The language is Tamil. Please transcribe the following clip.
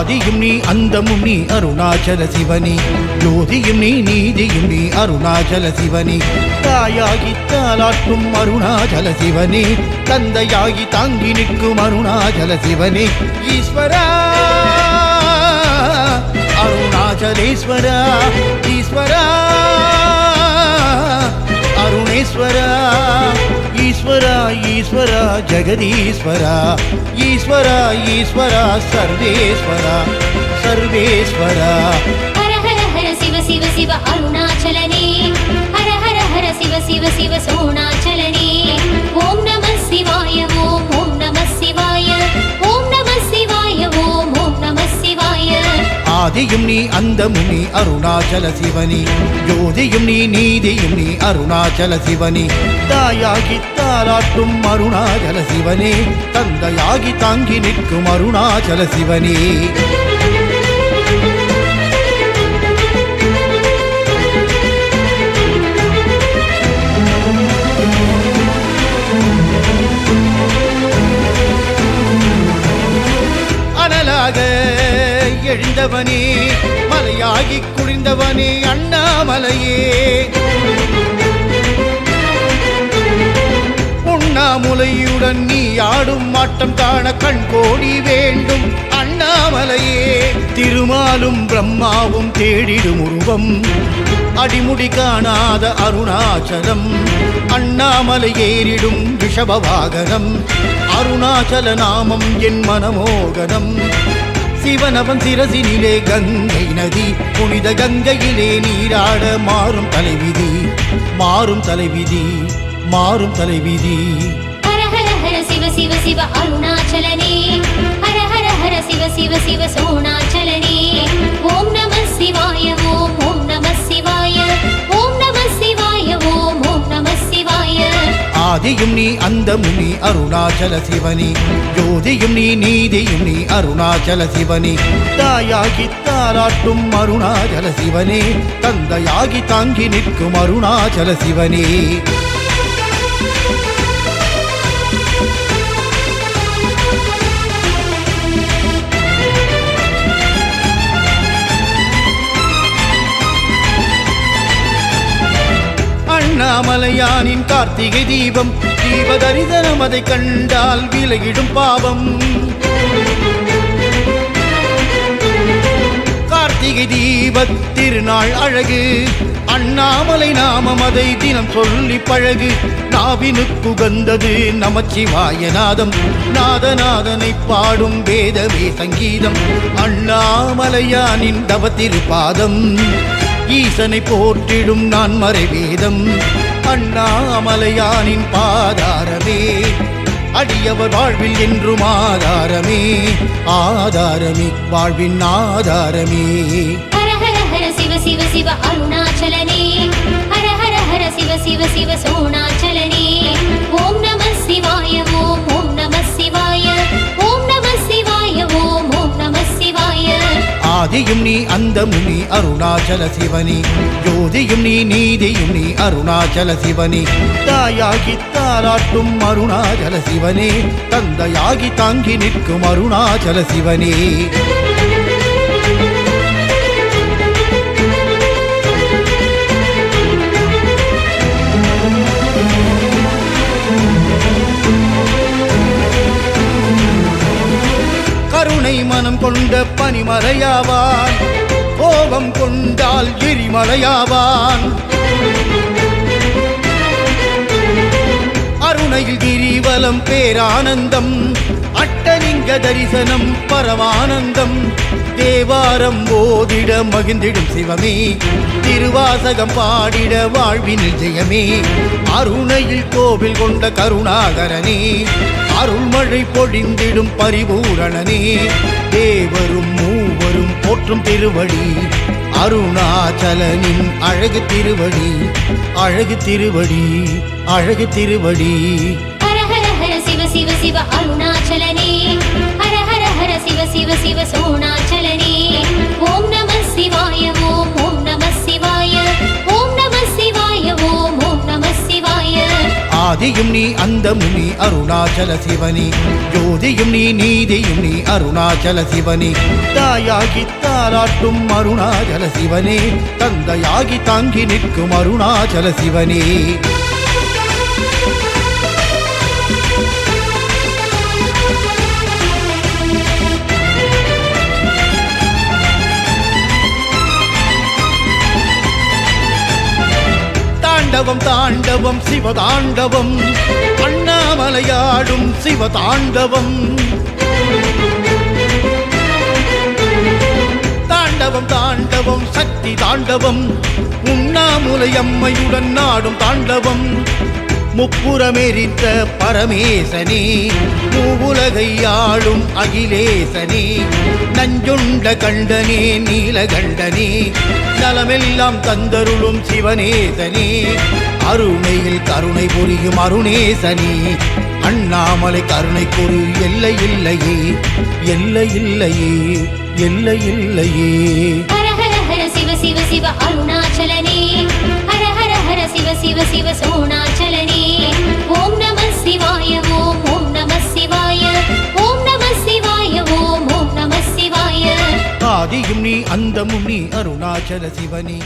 ஆதியும் நீ அந்தமும் நீ அருணாச்சல சிவனே, ஜோதியும் நீ நீதியும் நீ அருணாச்சல சிவனே, தாயாகி தாலாட்டும் அருணாச்சல சிவனே, தந்தையாகி தாங்கி நிற்கும் அருணாச்சல சிவனே, ஈஸ்வரா அருணாச்சலேஸ்வரா, ஈஸ்வரா அருணேஸ்வரா, ஈஸ்வரா ஈஸ்வரா ஜெகதீஸ்வரா, ஈஸ்வரா ஈஸ்வரா சர்வேஸ்வரா சர்வேஸ்வரா. ஹர ஹர ஹர சிவ சிவ சிவ அருணாச்சலனே, ஹர ஹர ஹர சிவ சிவ சிவ சோணாச்சலனே, ஓம் நம சிவாய ஓம் ஓம் நம சிவாய, ஓம் நம சிவாய ஓம் ஓம் நம சிவாய. ஆதியும் நீ அந்தமும் நீ அருணாச்சல சிவனே, ஜோதியும் நீ நீதியும் நீ அருணாச்சல சிவனே, தாயாகி தாலாட்டும் அருணாச்சல சிவனே, தந்தையாகி தாங்கி நிற்கும் அருணாச்சல சிவனே. அனலாக எழுந்தவனே, மலையாகி குளிர்ந்தவனே அண்ணாமலையே, உண்ணாமுலையுடன் நீ ஆடும் ஆட்டம் காண கண் கோடி வேண்டும் அண்ணாமலையே, திருமாலும் பிரம்மாவும் தேடிடும் உருவம் அடிமுடி காணாத அருணாச்சலம், அண்ணாமலை ஏறிடும் ரிஷப வாகனம், அருணாச்சல நாமம் என் மனமோகனம், சிவனவன் சிரசினிலே கங்கை நதி, புனித கங்கையிலே நீராட மாறும் தலைவிதி, மாறும் தலைவிதி, மாறும் தலைவிதி. ஹர ஹர ஹர சிவ சிவ சிவ அருணாச்சலனே, ஹர ஹர ஹர சிவ சிவ சிவ சோணாச்சலனே, ஓம் நம சிவாய ஓம் ஓம் நம சிவாய, ஓம் நம சிவாய ஓம் ஓம் நம சிவாய. ஆதியும் நீ அந்தமும் நீ அருணாச்சல சிவனே, ஜோதியும் நீ நீதியும் நீ அருணாச்சல சிவனே, தாயாகி தாலாட்டும் அருணாச்சல சிவனே, தந்தையாகி தாங்கி நிற்கும் அருணாச்சல சிவனே. அண்ணாமலையானின் கார்த்திகை தீபம், தீப தரிசனம் அதை கண்டால் விலகிடும் பாவம், கார்த்திகை தீப திருநாள் அழகு, அண்ணாமலை நாமம் அதை தினம் சொல்லி பழகு, நாவினுக்கு உகந்தது நமச்சிவாய நாதம், நாதநாதனை பாடும் வேதமே சங்கீதம், அண்ணாமலையானின் தவத்திருப்பாதம், ஈசனை போற்றிடும் நான் மறைவேதம், அண்ணாமலையானின் பாதாரமே, அடியவர் வாழ்வில் என்றும் ஆதாரமே, ஆதாரமே வாழ்வின் ஆதாரமே. ஹர ஹர ஹர சிவ சிவ சிவ அருணாச்சலனே, ஹர ஹர ஹர சிவ சிவ சிவ சோணாச்சலனே, ஓம் நம சிவாய ஓம் ஓம் நம சிவாய, ஓம் நம சிவாய ஓம் ஓம் நம சிவாய. ஆதியும் நீ அந்தமும் நீ அருணாச்சல சிவனே, ஜோதியும் நீ நீதியும் நீ அருணாச்சல சிவனே, தாயாகி தாலாட்டும் அருணாச்சல சிவனே, தந்தையாகி தாங்கி நிற்கும் அருணாச்சல சிவனே. கருணை மனம் கொண்ட பனிமலையாவான், கோபம் கொண்டால் எரிமலையாவான், அருணையில் கிரிவலம் பேரானந்தம், அட்டலிங்க தரிசனம் பரமானந்தம், தேவாரம் போதிட மகிழ்ந்திடும் சிவமே, திருவாசகம் பாடிட வாழ்வினில் ஜெயமே, அருணையில் கோவில் கொண்ட கருணாகரனே, அருள்மழை பொழிந்திடும் பரிபூரணனே, தேவரும் மூவரும் போற்றும் திருவடி, அருணாச்சலனின் அழகு திருவடி, அழகு திருவடி, அழகு திருவடி. ஹர ஹர ஹர சிவ சிவ சிவ அருணாச்சலனே, ஹர ஹர ஹர சிவ சிவ சிவ சோணாச்சலனே, ஓம் நம சிவாய ஓம் ஓம் நம சிவாய, ஓம் நம சிவாய ஓம் ஓம் நம சிவாய. ஆதியும் நீ அந்தமும் நீ அருணாச்சல சிவனே ஜோதியும் நீ நீதியும் நீ அருணாச்சல சிவனே தாயாகி தாராட்டும் அருணாச்சல சிவனே தந்தையாகி தாங்கி நிற்கும் அருணாச்சல சிவனே தாண்டவம் தாண்டவம் சிவதாண்டவம் அண்ணாமலையாடும் சிவதாண்டவம் தாண்டவம் தாண்டவம் சக்தி தாண்டவம் உண்ணாமுலையம்மையுடன் நாடும் தாண்டவம் முப்புறமெரித்த பரமேசனே மூவுலகை ஆளும் அகிலேசனே நஞ்சுண்ட கண்டனே நீலகண்டனே நலமெல்லாம் தந்தருளும் சிவனேசனே அருணையில் கருணை புரியும் அருணேசனே அண்ணாமலை கருணை குறி எல்லை இல்லையே எல்லை இல்லையே எல்லை இல்லையே ஹர ஹர ஹர சிவ சிவ சிவ அருணாச்சலனே ஹர ஹர ஹர சிவ சிவ சிவ சோணாச்சலனே ஓம் நம சிவாய ஓம் நம சிவாய ஓம் நம சிவாய ஓம் நம சிவாய ஆதியும் நீ அந்தமும் நீ அருணாச்சல சிவனே